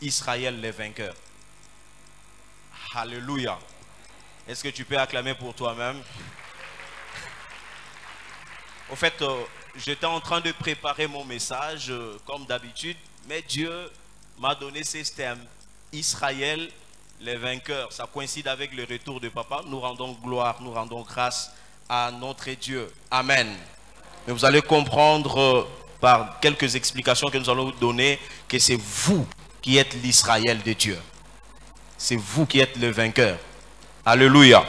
Israël les vainqueurs. Alléluia. Est-ce que tu peux acclamer pour toi-même? Au fait, j'étais en train de préparer mon message comme d'habitude, mais Dieu m'a donné ces thèmes. Israël, les vainqueurs. Ça coïncide avec le retour de Papa. Nous rendons gloire, nous rendons grâce à notre Dieu. Amen. Mais vous allez comprendre par quelques explications que nous allons vous donner que c'est vous qui êtes l'Israël de Dieu. C'est vous qui êtes le vainqueur. Alléluia.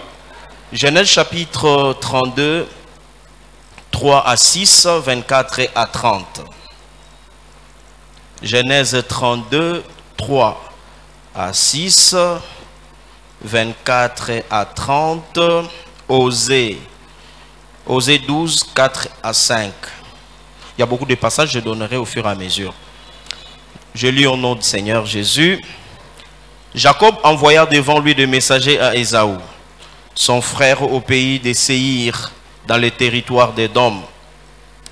Genèse chapitre 32, 3 à 6, 24 et à 30. Genèse 32, 3 à 6, 24 à 30. Osée 12, 4 à 5. Il y a beaucoup de passages, je donnerai au fur et à mesure. Je lis au nom du Seigneur Jésus. Jacob envoya devant lui des messagers à Ésaü, son frère, au pays des Séhir, dans les territoires d'Édom.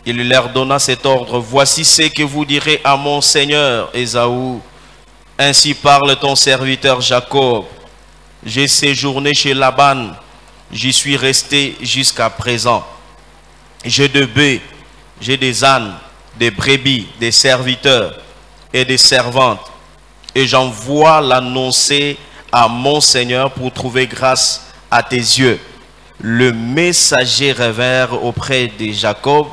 Il leur donna cet ordre: voici ce que vous direz à mon seigneur Ésaü. Ainsi parle ton serviteur Jacob. J'ai séjourné chez Laban, j'y suis resté jusqu'à présent. J'ai des bœufs, j'ai des ânes, des brebis, des serviteurs et des servantes. Et j'envoie l'annoncer à mon Seigneur pour trouver grâce à tes yeux. Le messager revint auprès de Jacob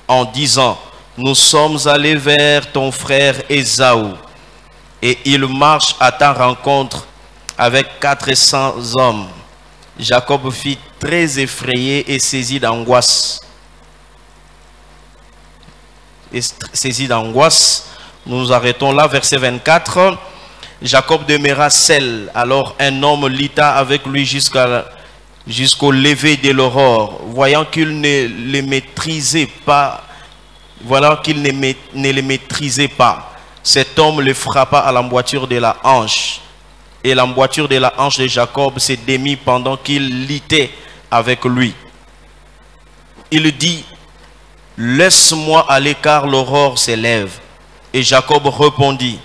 en disant: nous sommes allés vers ton frère Ésaü, et il marche à ta rencontre avec 400 hommes. Jacob fut très effrayé et saisi d'angoisse. Nous nous arrêtons là, verset 24. Jacob demeura seul. Alors un homme lutta avec lui jusqu'au lever de l'aurore. Voyant qu'il ne le maîtrisait pas, cet homme le frappa à l'emboîture de la hanche. Et l'emboîture de la hanche de Jacob se démit pendant qu'il luttait avec lui. Il dit: laisse-moi aller car l'aurore s'élève. Et Jacob répondit: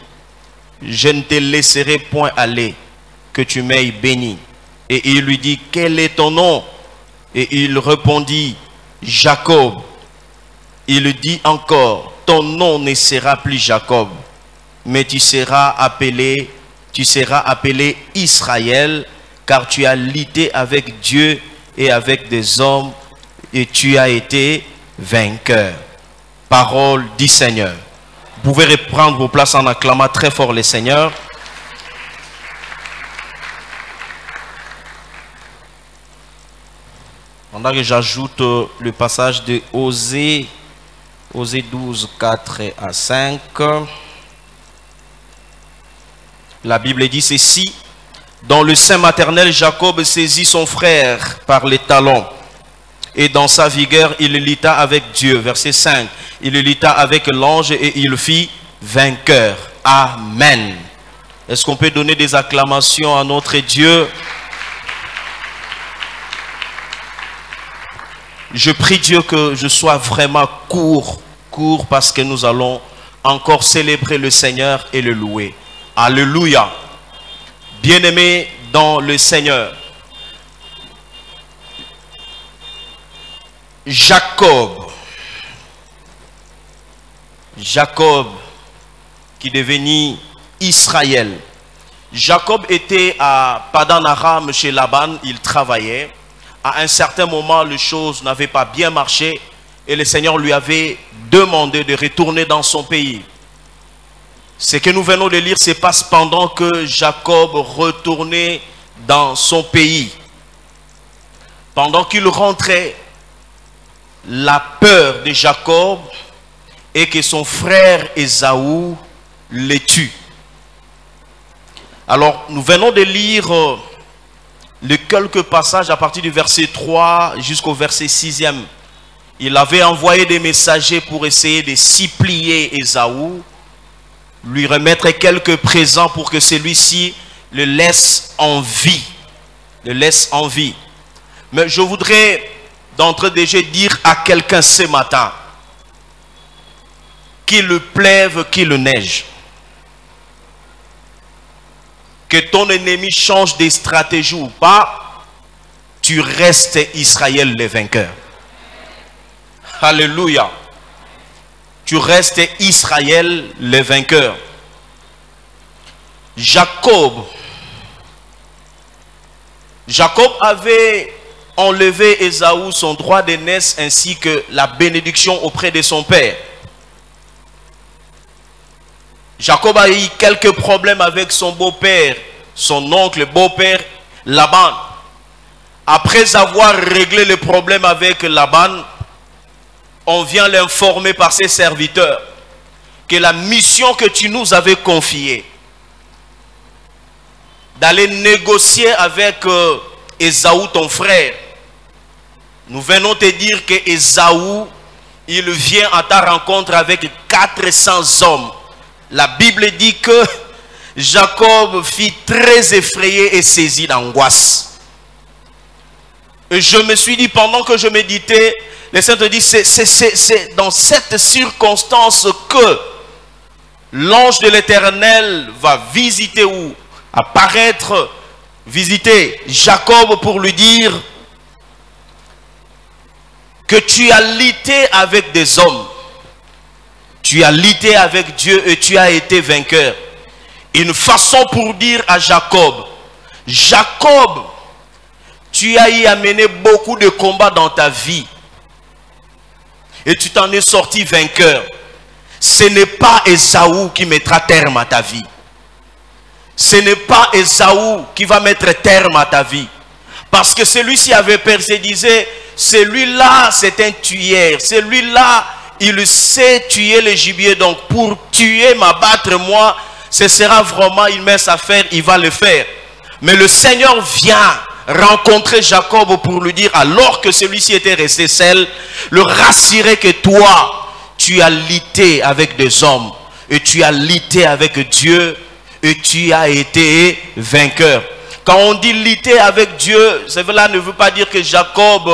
je ne te laisserai point aller, que tu m'aies béni. Et il lui dit: quel est ton nom? Et il répondit: Jacob. Il dit encore: ton nom ne sera plus Jacob, mais tu seras appelé Israël, car tu as lutté avec Dieu et avec des hommes, et tu as été vainqueur. Parole du Seigneur. Vous pouvez reprendre vos places en acclamant très fort le Seigneur. Pendant que j'ajoute le passage de Osée 12, 4 à 5. La Bible dit ceci: dans le sein maternel, Jacob saisit son frère par les talons, et dans sa vigueur, il lutta avec Dieu. Verset 5. Il lutta avec l'ange et il fit vainqueur. Amen. Est-ce qu'on peut donner des acclamations à notre Dieu? Je prie Dieu que je sois vraiment court, parce que nous allons encore célébrer le Seigneur et le louer. Alléluia. Bien-aimés dans le Seigneur, Jacob qui devenit Israël. Jacob était à Padan Aram chez Laban, il travaillait. À un certain moment, les choses n'avaient pas bien marché et le Seigneur lui avait demandé de retourner dans son pays. Ce que nous venons de lire se passe pendant que Jacob retournait dans son pays. Pendant qu'il rentrait, la peur de Jacob est que son frère Ésaü le tue. Alors, nous venons de lire les quelques passages à partir du verset 3 jusqu'au verset 6e. Il avait envoyé des messagers pour essayer de supplier Ésaü, lui remettre quelques présents pour que celui-ci le laisse en vie. Mais je voudrais d'entrée de jeu dire à quelqu'un ce matin: qu'il pleuve, qu'il neige, que ton ennemi change des stratégies ou pas, tu restes Israël le vainqueur. Alléluia. Tu restes Israël le vainqueur. Jacob avait enlevé Ésaü son droit d'aînesse ainsi que la bénédiction auprès de son père. Jacob a eu quelques problèmes avec son beau-père, son oncle beau-père Laban. Après avoir réglé le problème avec Laban, on vient l'informer par ses serviteurs que la mission que tu nous avais confiée, d'aller négocier avec Ésaü ton frère, nous venons te dire que Ésaü, il vient à ta rencontre avec 400 hommes. La Bible dit que Jacob fut très effrayé et saisi d'angoisse. Et je me suis dit, pendant que je méditais, le Seigneur dit, c'est dans cette circonstance que l'ange de l'Éternel va visiter ou apparaître, visiter Jacob pour lui dire que tu as lutté avec des hommes. Tu as lutté avec Dieu et tu as été vainqueur. Une façon pour dire à Jacob, Jacob, tu as y amené beaucoup de combats dans ta vie. Et tu t'en es sorti vainqueur. Ce n'est pas Ésaü qui mettra terme à ta vie. Ce n'est pas Ésaü qui va mettre terme à ta vie. Parce que celui-ci avait percé, disait, celui-là c'est un tueur. Celui-là, il sait tuer les gibiers. Donc pour tuer, m'abattre moi, ce sera vraiment une mince affaire, il va le faire. Mais le Seigneur vient rencontrer Jacob pour lui dire, alors que celui-ci était resté seul, le rassurer que toi, tu as lutté avec des hommes. Et tu as lutté avec Dieu. Et tu as été vainqueur. Quand on dit lutter avec Dieu, cela ne veut pas dire que Jacob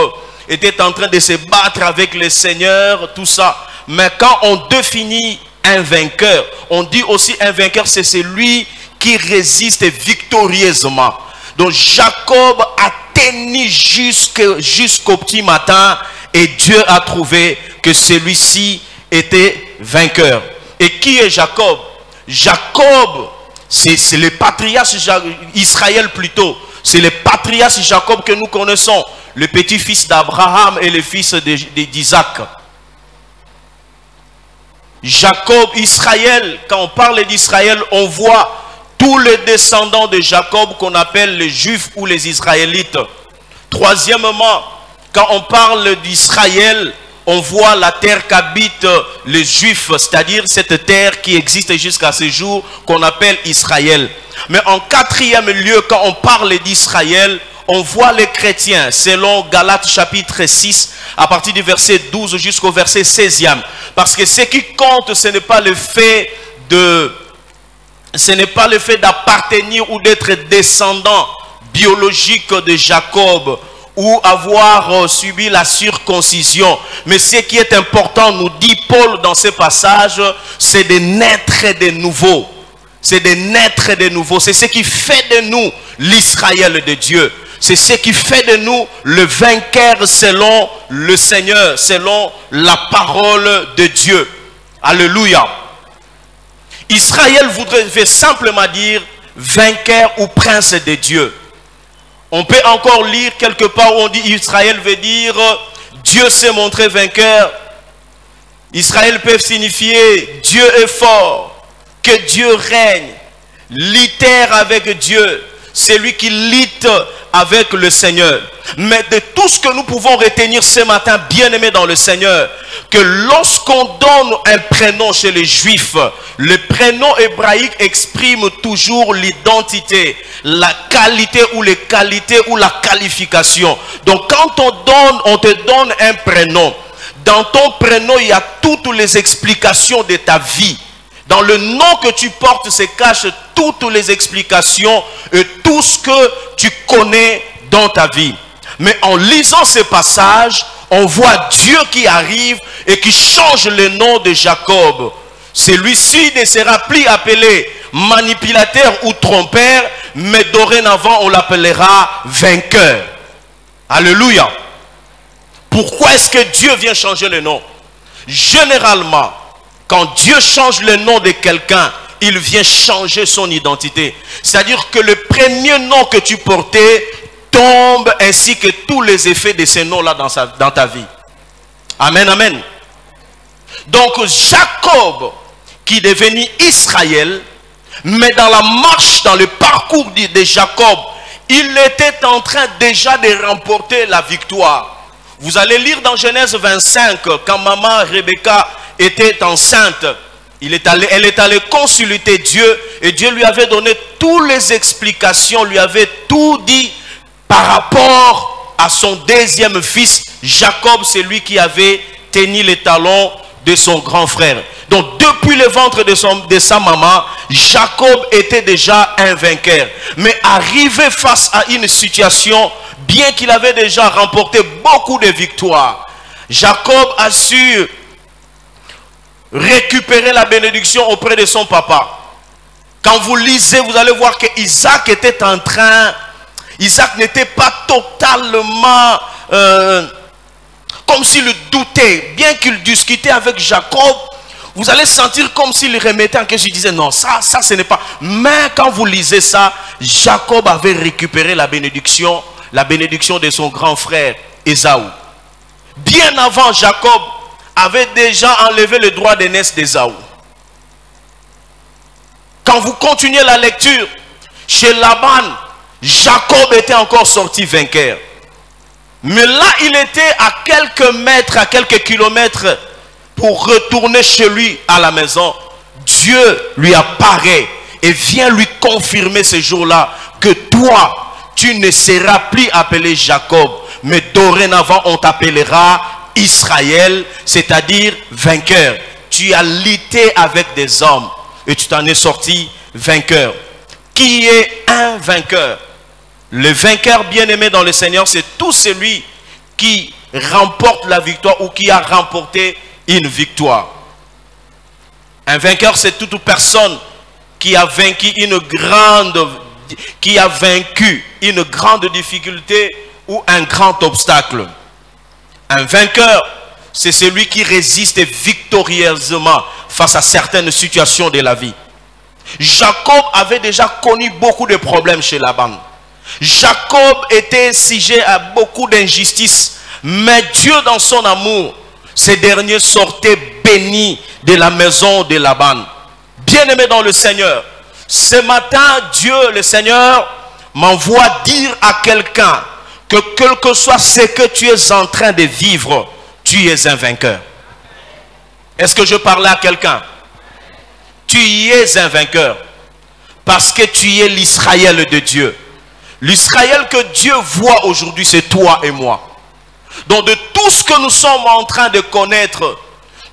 était en train de se battre avec le Seigneur, tout ça. Mais quand on définit un vainqueur, on dit aussi un vainqueur, c'est celui qui résiste victorieusement. Donc Jacob a tenu jusqu'au petit matin et Dieu a trouvé que celui-ci était vainqueur. Et qui est Jacob? Jacob, c'est le patriarche Israël plutôt. C'est le patriarche Jacob que nous connaissons. Le petit-fils d'Abraham et le fils d'Isaac. Jacob, Israël, quand on parle d'Israël, on voit tous les descendants de Jacob qu'on appelle les Juifs ou les Israélites. Troisièmement, quand on parle d'Israël, on voit la terre qu'habitent les Juifs, c'est-à-dire cette terre qui existe jusqu'à ce jour qu'on appelle Israël. Mais en quatrième lieu, quand on parle d'Israël, on voit les chrétiens, selon Galates chapitre 6, à partir du verset 12 jusqu'au verset 16e. Parce que ce qui compte, ce n'est pas le fait d'appartenir ou d'être descendant biologique de Jacob, ou avoir subi la circoncision. Mais ce qui est important, nous dit Paul dans ce passage, c'est de naître de nouveau. C'est de naître de nouveau. C'est ce qui fait de nous l'Israël de Dieu. C'est ce qui fait de nous le vainqueur selon le Seigneur, selon la parole de Dieu. Alléluia. Israël veut simplement dire vainqueur ou prince de Dieu. On peut encore lire quelque part où on dit Israël veut dire Dieu s'est montré vainqueur. Israël peut signifier Dieu est fort, que Dieu règne, lutter avec Dieu, c'est lui qui lutte avec le Seigneur. Mais de tout ce que nous pouvons retenir ce matin, bien-aimés dans le Seigneur, que lorsqu'on donne un prénom chez les Juifs, le prénom hébraïque exprime toujours l'identité, la qualité ou les qualités ou la qualification. Donc quand on te donne un prénom, dans ton prénom, il y a toutes les explications de ta vie. Dans le nom que tu portes se cachent toutes les explications et tout ce que tu connais dans ta vie. Mais en lisant ce passage, on voit Dieu qui arrive et qui change le nom de Jacob. Celui-ci ne sera plus appelé manipulateur ou trompeur, mais dorénavant on l'appellera vainqueur. Alléluia. Pourquoi est-ce que Dieu vient changer le nom? Généralement, quand Dieu change le nom de quelqu'un, il vient changer son identité. C'est-à-dire que le premier nom que tu portais tombe, ainsi que tous les effets de ce nom-là dans ta vie. Amen, amen. Donc Jacob, qui est devenu Israël, mais dans la marche, dans le parcours de Jacob, il était en train déjà de remporter la victoire. Vous allez lire dans Genèse 25, quand maman Rebecca était enceinte, elle est allée consulter Dieu, et Dieu lui avait donné toutes les explications, lui avait tout dit par rapport à son deuxième fils, Jacob, c'est lui qui avait tenu les talons de son grand frère. Donc depuis le ventre de sa maman, Jacob était déjà un vainqueur. Mais arrivé face à une situation, bien qu'il avait déjà remporté beaucoup de victoires, Jacob a su récupérer la bénédiction auprès de son papa. Quand vous lisez, vous allez voir que Isaac était en train... Isaac n'était pas totalement... comme s'il doutait. Bien qu'il discutait avec Jacob, vous allez sentir comme s'il remettait en question. Il disait non, ça ce n'est pas. Mais quand vous lisez ça, Jacob avait récupéré la bénédiction de son grand frère Ésaü. Bien avant, Jacob avait déjà enlevé le droit d'aînesse d'Ésaü. Quand vous continuez la lecture, chez Laban, Jacob était encore sorti vainqueur. Mais là, il était à quelques mètres, à quelques kilomètres pour retourner chez lui à la maison. Dieu lui apparaît et vient lui confirmer ce jour-là que toi, tu ne seras plus appelé Jacob, mais dorénavant on t'appellera Israël, c'est-à-dire vainqueur. Tu as lutté avec des hommes et tu t'en es sorti vainqueur. Qui est un vainqueur? Le vainqueur bien-aimé dans le Seigneur, c'est tout celui qui remporte la victoire ou qui a remporté une victoire. Un vainqueur, c'est toute personne qui a vaincu une grande difficulté ou un grand obstacle. Un vainqueur, c'est celui qui résiste victorieusement face à certaines situations de la vie. Jacob avait déjà connu beaucoup de problèmes chez Laban. Jacob était sujet à beaucoup d'injustices, mais Dieu dans son amour, ces derniers sortaient bénis de la maison de Laban. Bien-aimé dans le Seigneur, ce matin, Dieu, le Seigneur, m'envoie dire à quelqu'un que quel que soit ce que tu es en train de vivre, tu es un vainqueur. Est-ce que je parle à quelqu'un? Tu es un vainqueur parce que tu es l'Israël de Dieu. L'Israël que Dieu voit aujourd'hui, c'est toi et moi. Donc de tout ce que nous sommes en train de connaître,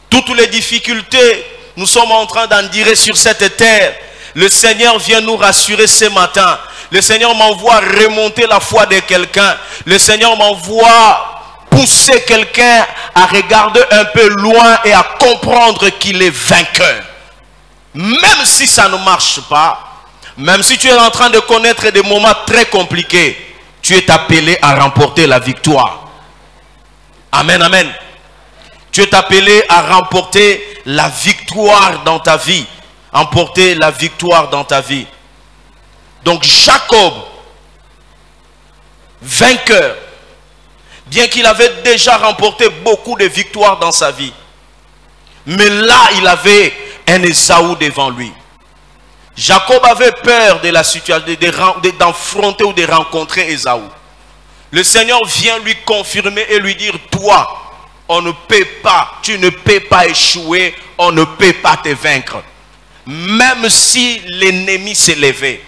toutes les difficultés, nous sommes en train d'endurer sur cette terre, le Seigneur vient nous rassurer ce matin. Le Seigneur m'envoie remonter la foi de quelqu'un. Le Seigneur m'envoie pousser quelqu'un à regarder un peu loin et à comprendre qu'il est vainqueur. Même si ça ne marche pas, même si tu es en train de connaître des moments très compliqués, tu es appelé à remporter la victoire. Amen, amen. Tu es appelé à remporter la victoire dans ta vie. Emporter la victoire dans ta vie. Donc Jacob, vainqueur, bien qu'il avait déjà remporté beaucoup de victoires dans sa vie, mais là il avait un Ésaü devant lui. Jacob avait peur de la situation, d'affronter ou de rencontrer Ésaü. Le Seigneur vient lui confirmer et lui dire, toi, on ne peut pas, tu ne peux pas échouer, on ne peut pas te vaincre. Même si l'ennemi s'est levé,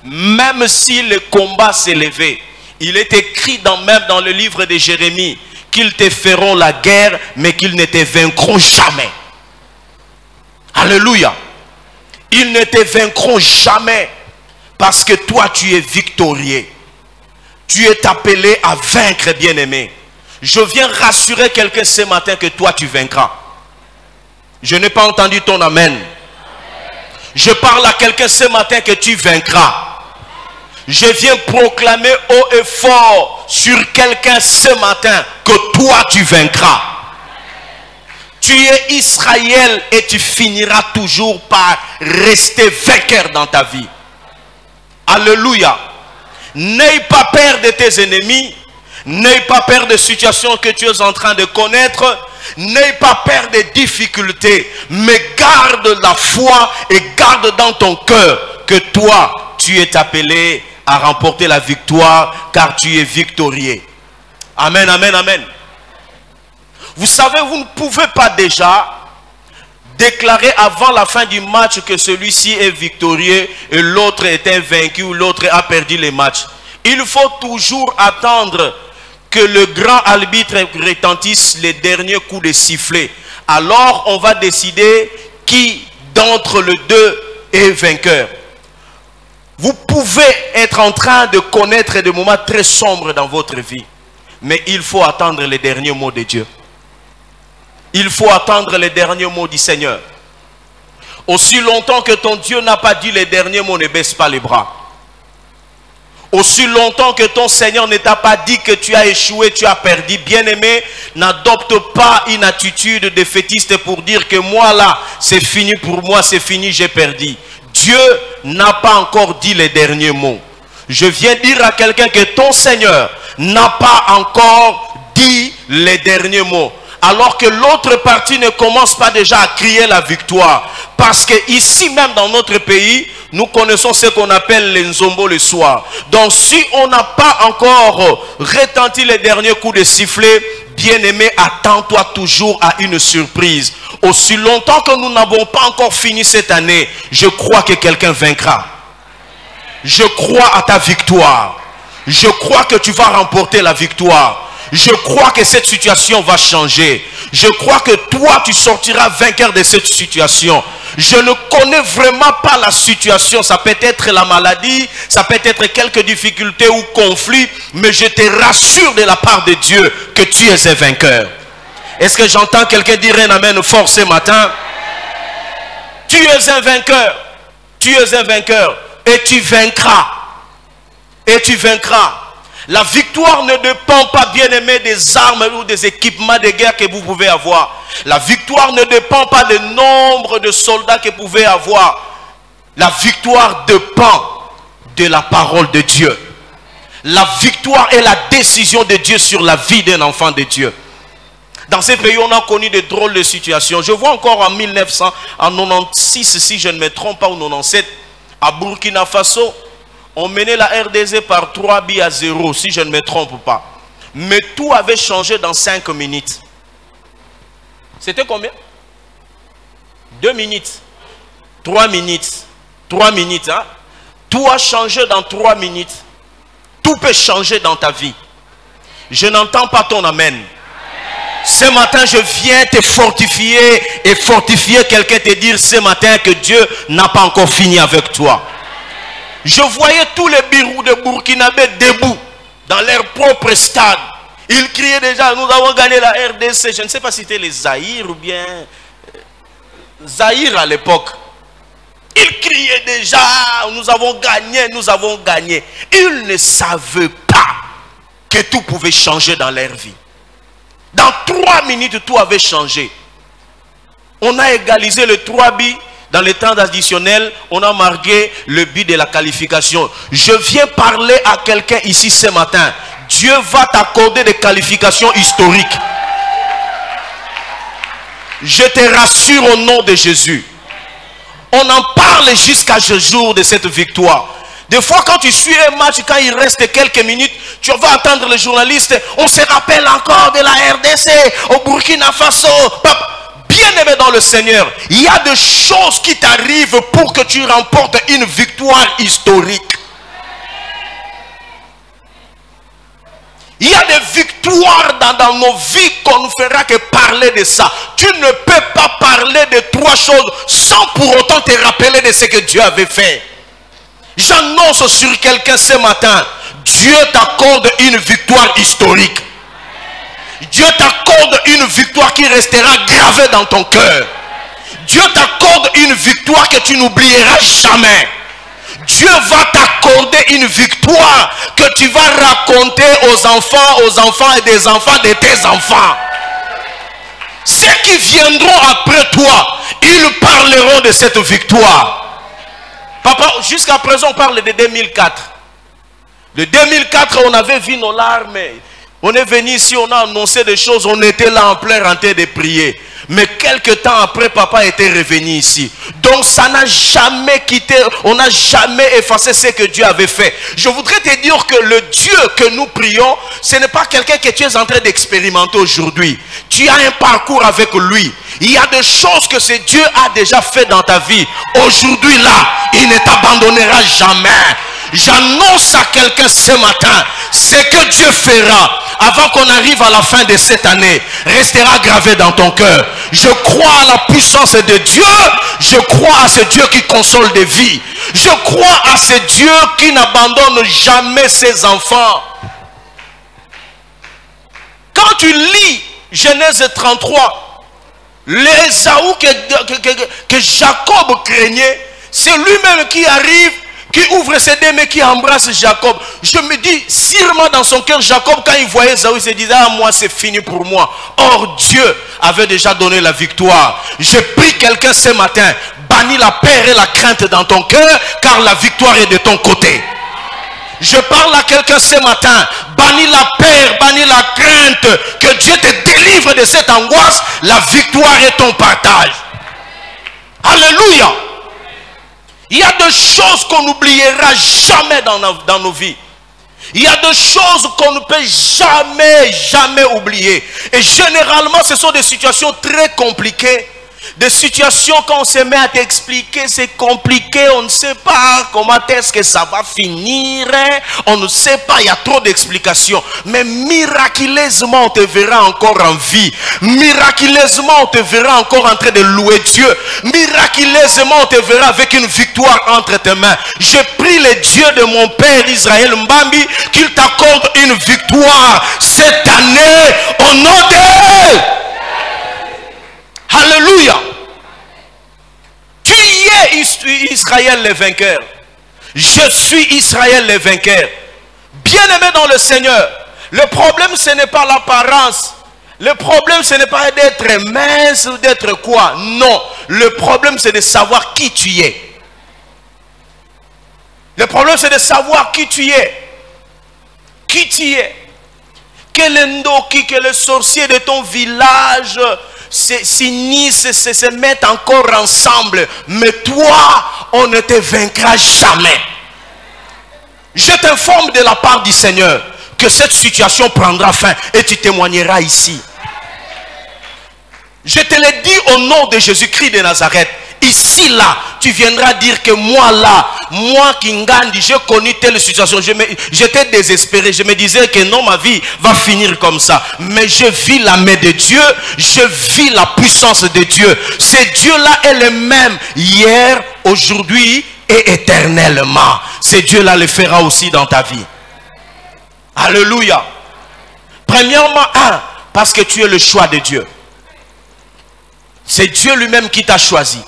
même si le combat s'est levé, il est écrit même dans le livre de Jérémie qu'ils te feront la guerre, mais qu'ils ne te vaincront jamais. Alléluia. Ils ne te vaincront jamais parce que toi tu es victorieux. Tu es appelé à vaincre, bien-aimé. Je viens rassurer quelqu'un ce matin que toi tu vaincras. Je n'ai pas entendu ton amen. Je parle à quelqu'un ce matin que tu vaincras. Je viens proclamer haut et fort sur quelqu'un ce matin que toi tu vaincras. Tu es Israël et tu finiras toujours par rester vainqueur dans ta vie. Alléluia. N'aie pas peur de tes ennemis. N'aie pas peur des situations que tu es en train de connaître. N'aie pas peur des difficultés. Mais garde la foi et garde dans ton cœur que toi, tu es appelé à remporter la victoire car tu es victorieux. Amen, amen, amen. Vous savez, vous ne pouvez pas déjà déclarer avant la fin du match que celui-ci est victorieux et l'autre est invaincu ou l'autre a perdu les matchs. Il faut toujours attendre que le grand arbitre retentisse les derniers coups de sifflet. Alors on va décider qui d'entre les deux est vainqueur. Vous pouvez être en train de connaître des moments très sombres dans votre vie. Mais il faut attendre les derniers mots de Dieu. Il faut attendre les derniers mots du Seigneur. Aussi longtemps que ton Dieu n'a pas dit les derniers mots, ne baisse pas les bras. Aussi longtemps que ton Seigneur ne t'a pas dit que tu as échoué, tu as perdu, bien-aimé, n'adopte pas une attitude défaitiste pour dire que moi là, c'est fini pour moi, c'est fini, j'ai perdu. Dieu n'a pas encore dit les derniers mots. Je viens dire à quelqu'un que ton Seigneur n'a pas encore dit les derniers mots. Alors que l'autre partie ne commence pas déjà à crier la victoire. Parce que ici même dans notre pays, nous connaissons ce qu'on appelle les nzombo le soir. Donc si on n'a pas encore retenti les derniers coups de sifflet, bien-aimé, attends-toi toujours à une surprise. Aussi longtemps que nous n'avons pas encore fini cette année, je crois que quelqu'un vaincra. Je crois à ta victoire. Je crois que tu vas remporter la victoire. Je crois que cette situation va changer. Je crois que toi, tu sortiras vainqueur de cette situation. Je ne connais vraiment pas la situation. Ça peut être la maladie, ça peut être quelques difficultés ou conflits, mais je te rassure de la part de Dieu que tu es un vainqueur. Est-ce que j'entends quelqu'un dire un amen fort ce matin? Tu es un vainqueur. Tu es un vainqueur. Et tu vaincras. Et tu vaincras. La victoire ne dépend pas, bien-aimé, des armes ou des équipements de guerre que vous pouvez avoir. La victoire ne dépend pas du nombre de soldats que vous pouvez avoir. La victoire dépend de la parole de Dieu. La victoire est la décision de Dieu sur la vie d'un enfant de Dieu. Dans ces pays, on a connu de drôles de situations. Je vois encore en 1996, si je ne me trompe pas, ou 97, à Burkina Faso, on menait la RDC par 3-0, si je ne me trompe pas. Mais tout avait changé dans 5 minutes. C'était combien? 2 minutes. 3 minutes. 3 minutes. Hein? Tout a changé dans 3 minutes. Tout peut changer dans ta vie. Je n'entends pas ton amen. Ce matin, je viens te fortifier et fortifier quelqu'un, te dire ce matin que Dieu n'a pas encore fini avec toi. Je voyais tous les birous de Burkinabé debout dans leur propre stade. Ils criaient déjà, nous avons gagné la RDC. Je ne sais pas si c'était les Zaïre ou bien Zaïre à l'époque. Ils criaient déjà, nous avons gagné, nous avons gagné. Ils ne savaient pas que tout pouvait changer dans leur vie. Dans 3 minutes, tout avait changé. On a égalisé le 3 buts. Dans les temps additionnels, on a marqué le but de la qualification. Je viens parler à quelqu'un ici ce matin. Dieu va t'accorder des qualifications historiques. Je te rassure au nom de Jésus. On en parle jusqu'à ce jour de cette victoire. Des fois, quand tu suis un match, quand il reste quelques minutes, tu vas attendre les journalistes. On se rappelle encore de la RDC au Burkina Faso. Bien-aimé dans le Seigneur, il y a des choses qui t'arrivent pour que tu remportes une victoire historique. Il y a des victoires dans nos vies qu'on ne fera que parler de ça. Tu ne peux pas parler de 3 choses sans pour autant te rappeler de ce que Dieu avait fait. J'annonce sur quelqu'un ce matin, Dieu t'accorde une victoire historique. Dieu t'accorde une victoire qui restera gravée dans ton cœur. Dieu t'accorde une victoire que tu n'oublieras jamais. Dieu va t'accorder t'accorder une victoire que tu vas raconter aux enfants et des enfants de tes enfants. Ceux qui viendront après toi, ils parleront de cette victoire. Papa, jusqu'à présent, on parle de 2004. De 2004, on avait vu nos larmes. On est venu ici, on a annoncé des choses, on était là en plein en train de prier. Mais quelques temps après, papa était revenu ici. Donc ça n'a jamais quitté, on n'a jamais effacé ce que Dieu avait fait. Je voudrais te dire que le Dieu que nous prions, ce n'est pas quelqu'un que tu es en train d'expérimenter aujourd'hui. Tu as un parcours avec lui. Il y a des choses que ce Dieu a déjà fait dans ta vie. Aujourd'hui là, il ne t'abandonnera jamais. J'annonce à quelqu'un ce matin, ce que Dieu fera avant qu'on arrive à la fin de cette année restera gravé dans ton cœur. Je crois à la puissance de Dieu. Je crois à ce Dieu qui console des vies. Je crois à ce Dieu qui n'abandonne jamais ses enfants. Quand tu lis Genèse 33, l'Ésaü que Jacob craignait, c'est lui-même qui arrive, qui ouvre ses deux mains, qui embrasse Jacob. Je me dis, sûrement dans son cœur, Jacob, quand il voyait Ésaü, il se disait, ah, moi, c'est fini pour moi. Or, Dieu avait déjà donné la victoire. Je prie quelqu'un ce matin, bannis la peur et la crainte dans ton cœur, car la victoire est de ton côté. Je parle à quelqu'un ce matin, bannis la peur, bannis la crainte, que Dieu te délivre de cette angoisse, la victoire est ton partage. Alléluia. Il y a des choses qu'on n'oubliera jamais dans nos vies. Il y a des choses qu'on ne peut jamais oublier. Et généralement, ce sont des situations très compliquées. Des situations quand on se met à t'expliquer, c'est compliqué, on ne sait pas comment est-ce que ça va finir, on ne sait pas, il y a trop d'explications. Mais miraculeusement, on te verra encore en vie. Miraculeusement, on te verra encore en train de louer Dieu. Miraculeusement, on te verra avec une victoire entre tes mains. Je prie le Dieu de mon père Israël Mbambi qu'il t'accorde une victoire cette année au nom de... Alléluia. Tu es Israël le vainqueur. Je suis Israël le vainqueur. Bien-aimé dans le Seigneur, le problème ce n'est pas l'apparence. Le problème ce n'est pas d'être mince ou d'être quoi. Non, le problème c'est de savoir qui tu es. Le problème c'est de savoir qui tu es. Qui tu es. Quel endoki, que les sorciers de ton village s'unissent, se mettent encore ensemble. Mais toi, on ne te vaincra jamais. Je t'informe de la part du Seigneur que cette situation prendra fin et tu témoigneras ici. Je te l'ai dit au nom de Jésus-Christ de Nazareth. Ici, là, tu viendras dire que moi, là, moi, Kingandi, j'ai connu telle situation. J'étais désespéré. Je me disais que non, ma vie va finir comme ça. Mais je vis la main de Dieu. Je vis la puissance de Dieu. Ce Dieu-là est le même hier, aujourd'hui et éternellement. Ce Dieu-là le fera aussi dans ta vie. Alléluia. Premièrement, parce que tu es le choix de Dieu. C'est Dieu lui-même qui t'a choisi.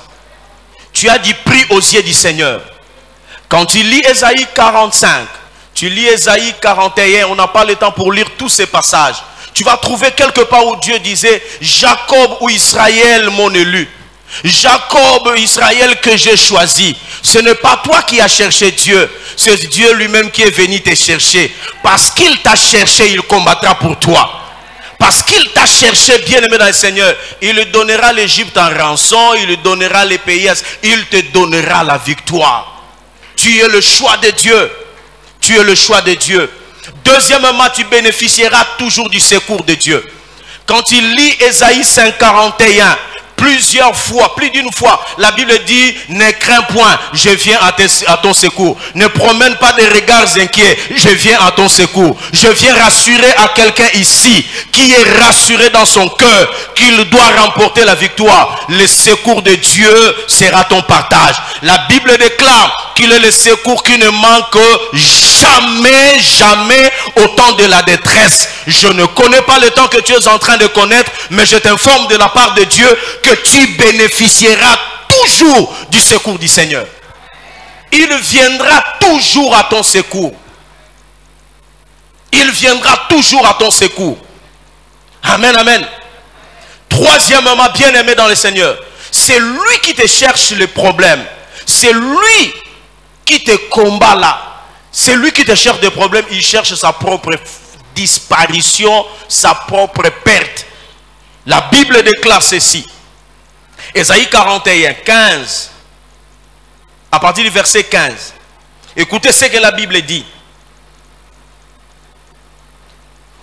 Tu as dit, prie aux yeux du Seigneur. Quand tu lis Ésaïe 45, tu lis Ésaïe 41, on n'a pas le temps pour lire tous ces passages. Tu vas trouver quelque part où Dieu disait, Jacob ou Israël mon élu. Jacob, Israël que j'ai choisi. Ce n'est pas toi qui as cherché Dieu. C'est Dieu lui-même qui est venu te chercher. Parce qu'il t'a cherché, il combattra pour toi. Parce qu'il t'a cherché, bien-aimé dans le Seigneur, il lui donnera l'Égypte en rançon, il lui donnera les pays, il te donnera la victoire. Tu es le choix de Dieu. Tu es le choix de Dieu. Deuxièmement, tu bénéficieras toujours du secours de Dieu. Quand il lit Ésaïe 5:41, plusieurs fois, plus d'une fois, la Bible dit, ne crains point, je viens à ton secours. Ne promène pas des regards inquiets, je viens à ton secours. Je viens rassurer à quelqu'un ici, qui est rassuré dans son cœur, qu'il doit remporter la victoire. Le secours de Dieu sera ton partage. La Bible déclare qu'il est le secours qui ne manque jamais au temps de la détresse. Je ne connais pas le temps que tu es en train de connaître, mais je t'informe de la part de Dieu que tu bénéficieras toujours du secours du Seigneur. il viendra toujours à ton secours. Il viendra toujours à ton secours. Amen, amen. Troisièmement, bien-aimé dans le Seigneur, c'est lui qui te cherche le problème. C'est lui qui te combat là. C'est lui qui te cherche des problèmes. Il cherche sa propre disparition, sa propre perte. La Bible déclare ceci. Ésaïe 41, 15. À partir du verset 15. Écoutez ce que la Bible dit.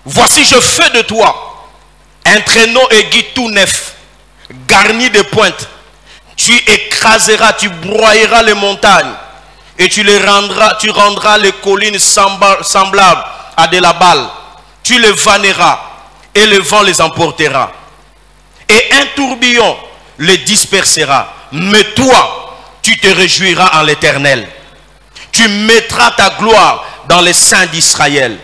Voici, je fais de toi un traîneau aigu tout neuf, garni de pointes. Tu écraseras, tu broyeras les montagnes et tu rendras les collines semblables à de la balle. Tu les vanneras et le vent les emportera. Et un tourbillon les dispersera. Mais toi, tu te réjouiras en l'Éternel. Tu mettras ta gloire dans les saints d'Israël.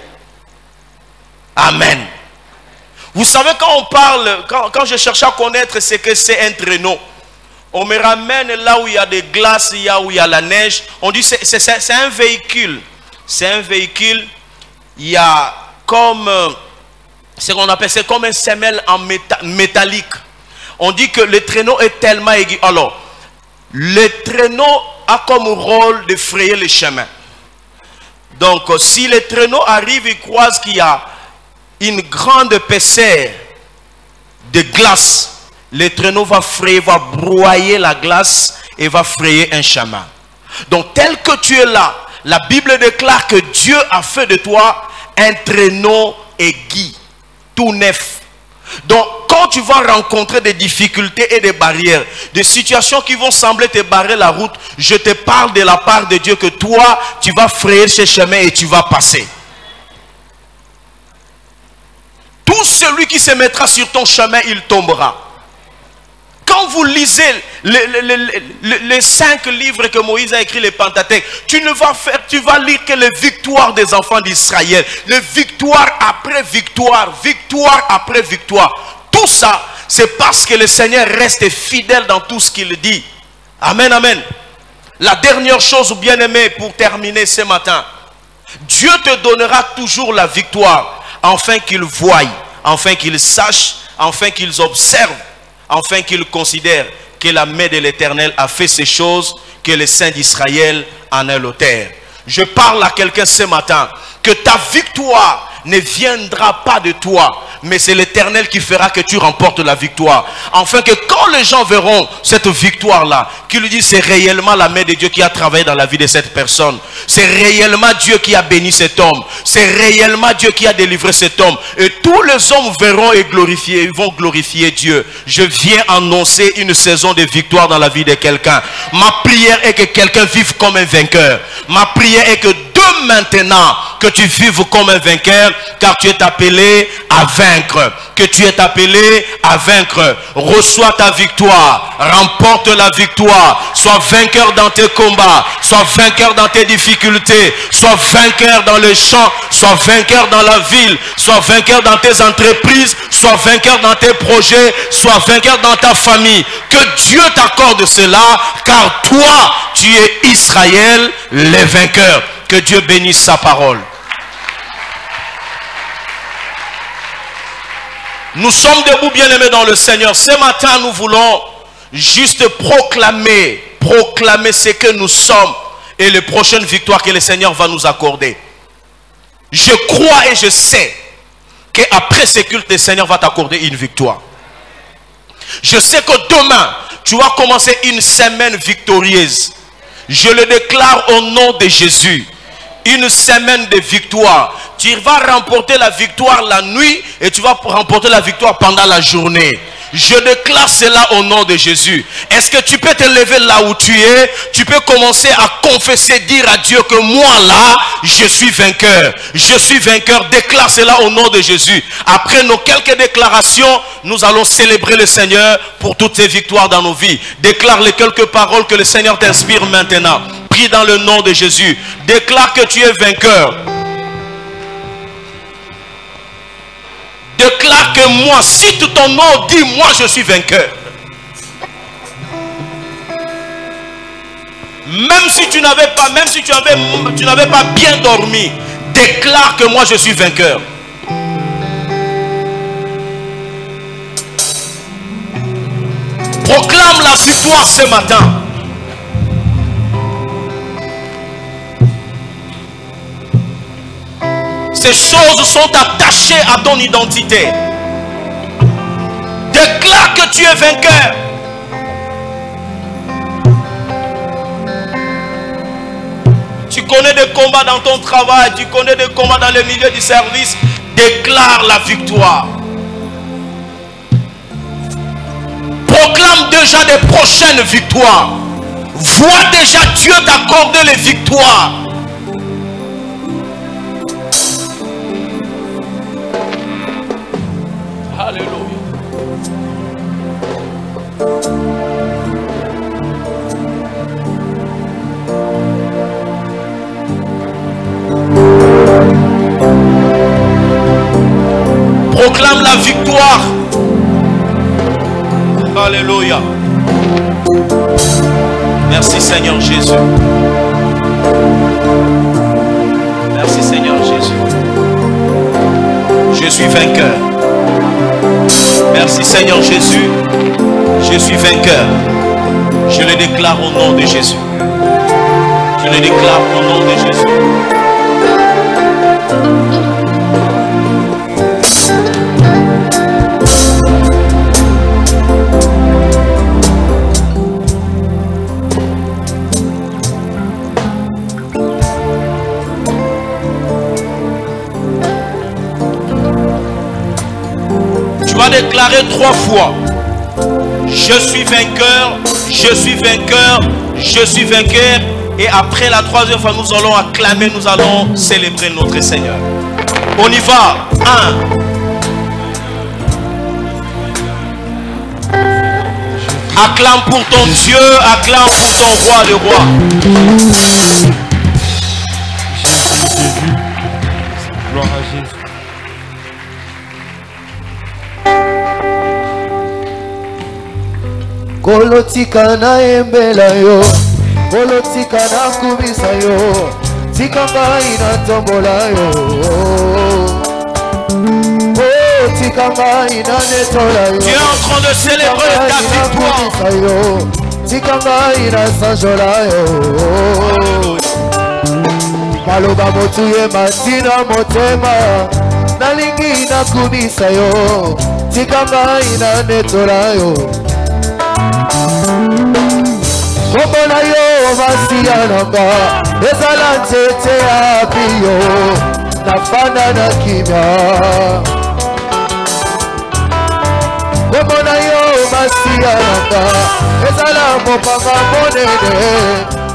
Amen. Vous savez, quand on parle, quand je cherche à connaître ce que c'est un traîneau, on me ramène là où il y a des glaces, là où il y a la neige. On dit que c'est un véhicule. C'est un véhicule, il y a comme, ce qu'on appelle, c'est comme un semelle en métallique. On dit que le traîneau est tellement aigu. Alors, le traîneau a comme rôle de frayer le chemin. Donc, si le traîneau arrive, il croise qu'il y a une grande épaisseur de glace, le traîneau va frayer, va broyer la glace et va frayer un chemin. Donc tel que tu es là, la Bible déclare que Dieu a fait de toi un traîneau aigu, tout neuf. Donc quand tu vas rencontrer des difficultés et des barrières, des situations qui vont sembler te barrer la route, je te parle de la part de Dieu que toi, tu vas frayer ce chemin et tu vas passer. Tout celui qui se mettra sur ton chemin, il tombera. Quand vous lisez les 5 livres que Moïse a écrit, les Pentateuque, tu vas lire que les victoires des enfants d'Israël, les victoires après victoire, victoire après victoire. Tout ça, c'est parce que le Seigneur reste fidèle dans tout ce qu'il dit. Amen, amen. La dernière chose, bien-aimé, pour terminer ce matin, Dieu te donnera toujours la victoire, afin qu'ils voient, afin qu'ils sachent, afin qu'ils observent, afin qu'ils considèrent que la main de l'Éternel a fait ces choses, que les saints d'Israël en est l'auteur. Je parle à quelqu'un ce matin, que ta victoire ne viendra pas de toi, mais c'est l'Éternel qui fera que tu remportes la victoire. Afin que quand les gens verront cette victoire-là, qu'ils disent c'est réellement la main de Dieu qui a travaillé dans la vie de cette personne. C'est réellement Dieu qui a béni cet homme. C'est réellement Dieu qui a délivré cet homme. Et tous les hommes verront et glorifier, ils vont glorifier Dieu. Je viens annoncer une saison de victoire dans la vie de quelqu'un. Ma prière est que quelqu'un vive comme un vainqueur. Ma prière est que de maintenant, que tu vives comme un vainqueur, car tu es appelé à vaincre. Que tu es appelé à vaincre. Reçois ta victoire. Remporte la victoire. Sois vainqueur dans tes combats. Sois vainqueur dans tes difficultés. Sois vainqueur dans les champs. Sois vainqueur dans la ville. Sois vainqueur dans tes entreprises. Sois vainqueur dans tes projets. Sois vainqueur dans ta famille. Que Dieu t'accorde cela, car toi, tu es Israël, les vainqueurs. Que Dieu bénisse sa parole. Nous sommes debout, bien-aimés dans le Seigneur. Ce matin, nous voulons juste proclamer ce que nous sommes et les prochaines victoires que le Seigneur va nous accorder. Je crois et je sais qu'après ce culte, le Seigneur va t'accorder une victoire. Je sais que demain, tu vas commencer une semaine victorieuse. Je le déclare au nom de Jésus. Une semaine de victoire. Tu vas remporter la victoire la nuit et tu vas remporter la victoire pendant la journée. Je déclare cela au nom de Jésus. Est-ce que tu peux te lever là où tu es? Tu peux commencer à confesser, dire à Dieu que moi là, je suis vainqueur. Je suis vainqueur. Déclare cela au nom de Jésus. Après nos quelques déclarations, nous allons célébrer le Seigneur pour toutes ces victoires dans nos vies. Déclare les quelques paroles que le Seigneur t'inspire maintenant. Prie dans le nom de Jésus. Déclare que tu es vainqueur. Déclare que moi, cite ton nom, dis moi je suis vainqueur. Même si tu n'avais pas, tu n'avais pas bien dormi, déclare que moi je suis vainqueur. Proclame la victoire ce matin. Ces choses sont attachées à ton identité. Déclare que tu es vainqueur. Tu connais des combats dans ton travail, tu connais des combats dans le milieu du service. Déclare la victoire. Proclame déjà des prochaines victoires. Vois déjà Dieu t'accorder les victoires. Alléluia. Proclame la victoire. Alléluia. Merci Seigneur Jésus. Merci Seigneur Jésus. Je suis vainqueur. Merci Seigneur Jésus. Je suis vainqueur. Je le déclare au nom de Jésus. Je le déclare au nom de Jésus. Tu vas déclarer 3 fois. Je suis vainqueur, je suis vainqueur, je suis vainqueur. Et après la 3e fois, nous allons acclamer, nous allons célébrer notre Seigneur. On y va. 1. Acclame pour ton Dieu, acclame pour ton roi de rois. Jésus. Gloire à Jésus. Kolotika na embela yo, kolotika na kumisa yo, tikanga ina tombola yo. Oh, tikanga ina netola yo. Tu es en train de célébrer ta victoire. Tikanga ina sanjola yo. Maloba motuye matina motema, nalingi ina kumisa yo, tikanga ina netola yo. Kombona yo vasiyananga, ezala nzete api yo, nafanda na kimia. Kombona yo vasiyananga, ezala mopanga monene,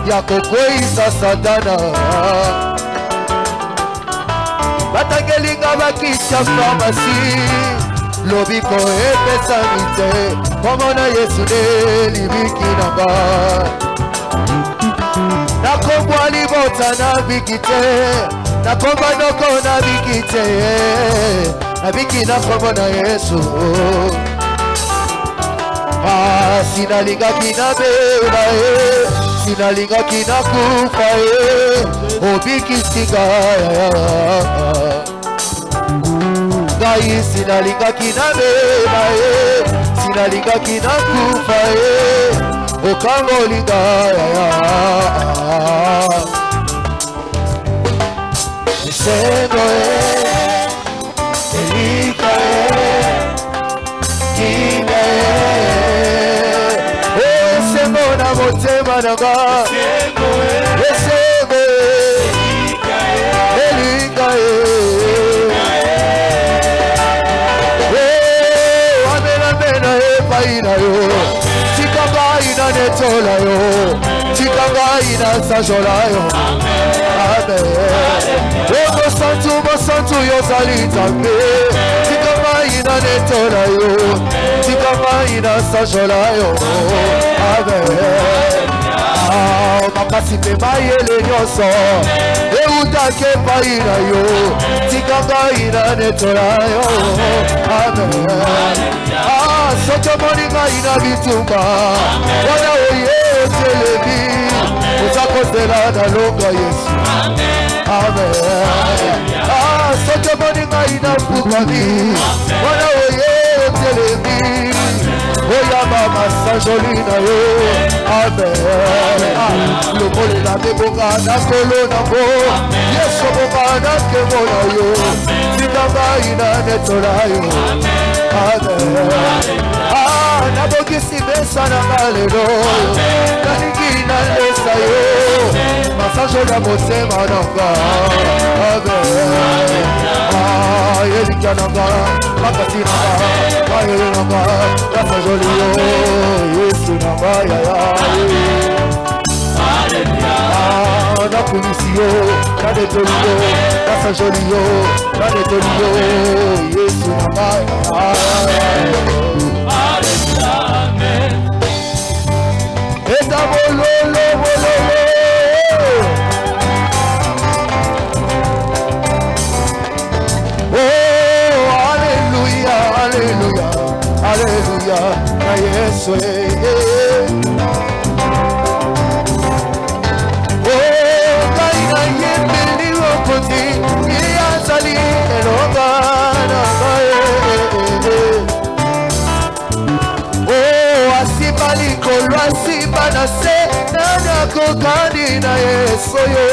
ya kokweyisa satana. Batangelinga bakitya pharmacie, lobiko epesami te, komona Yesu nde libiki nanga. Nakombwa libota nabiki te, nakomba noko nabiki te, nabiki nakomona Yesu. Sinalingaki nabela ye, sinalingaki nakufa ye, obikisinga ngai sinalingaki nabela ye, sinalingaki nakufa ye, okangolinga esengo ye, elika ye, kinga ye, esengo na motema nanga, esengo ye, elika ye. Tikanga ina netola yo, tikanga ina sajola yo. Amen. Mosantu yo zali tambe, tikanga ina netola yo, tikanga ina sajola yo. Amen. Makasi pe mayele nyoso, nakutake epai na yo tika ngai nanetola yo amen soki omoni ngai na bitumba wana oye otelemi oza kozela na longa Yesu amen soki omoni ngai na fukami wana oye otelemi oyamba masajoli na yo amen lokolela mebonga na kolo nango Yesu bonga na nkembo na yo tika ngai nanetola yo amen nabokisi mesa na ngalelo nalingi nalesa yo masajo na motema nanga amen yelika nanga makasi nanga mayele nanga nasajoli yo Yesu nanga yaya nakumisi yo nanetoli yo nasajoli yo nanetoli yo Yesu nanga yaya eta bololo bololo oh hallelujah hallelujah hallelujah na Yesu oh ngai na yembeli okoti yazali elonga na likolo asimba na se nani akokani na Yesu yo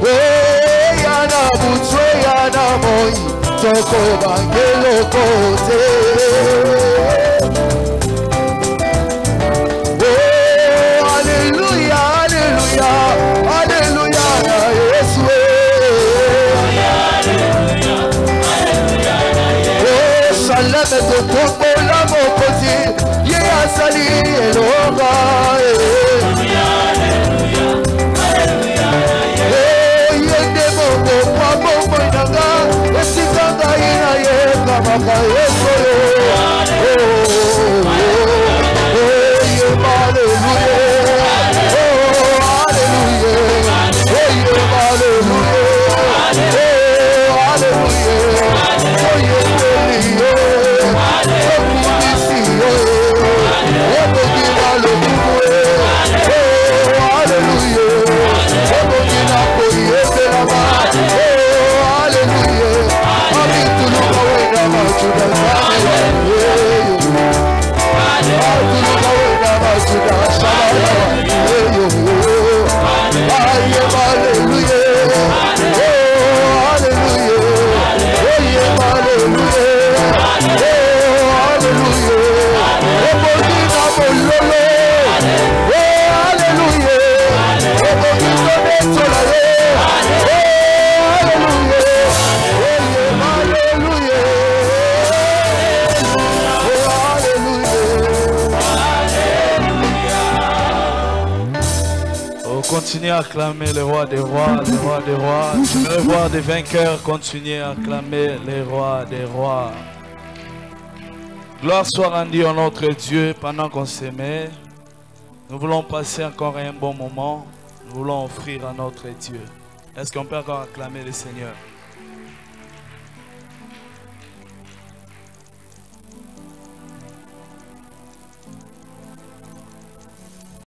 eya na butu eya na moi tokobangeloko te haleluya haleluya haleluya na Yesu salame totombo la mokozi ye azali elonga yende bongo kwa bongo nanga esika ngai na ye kamaka Yesu Continuez à acclamer le roi des rois, le roi des rois. J'aimerais voir des vainqueurs continuer à acclamer les rois des rois. Gloire soit rendue à notre Dieu pendant qu'on s'aimait. Nous voulons passer encore un bon moment. Nous voulons offrir à notre Dieu. Est-ce qu'on peut encore acclamer le Seigneur?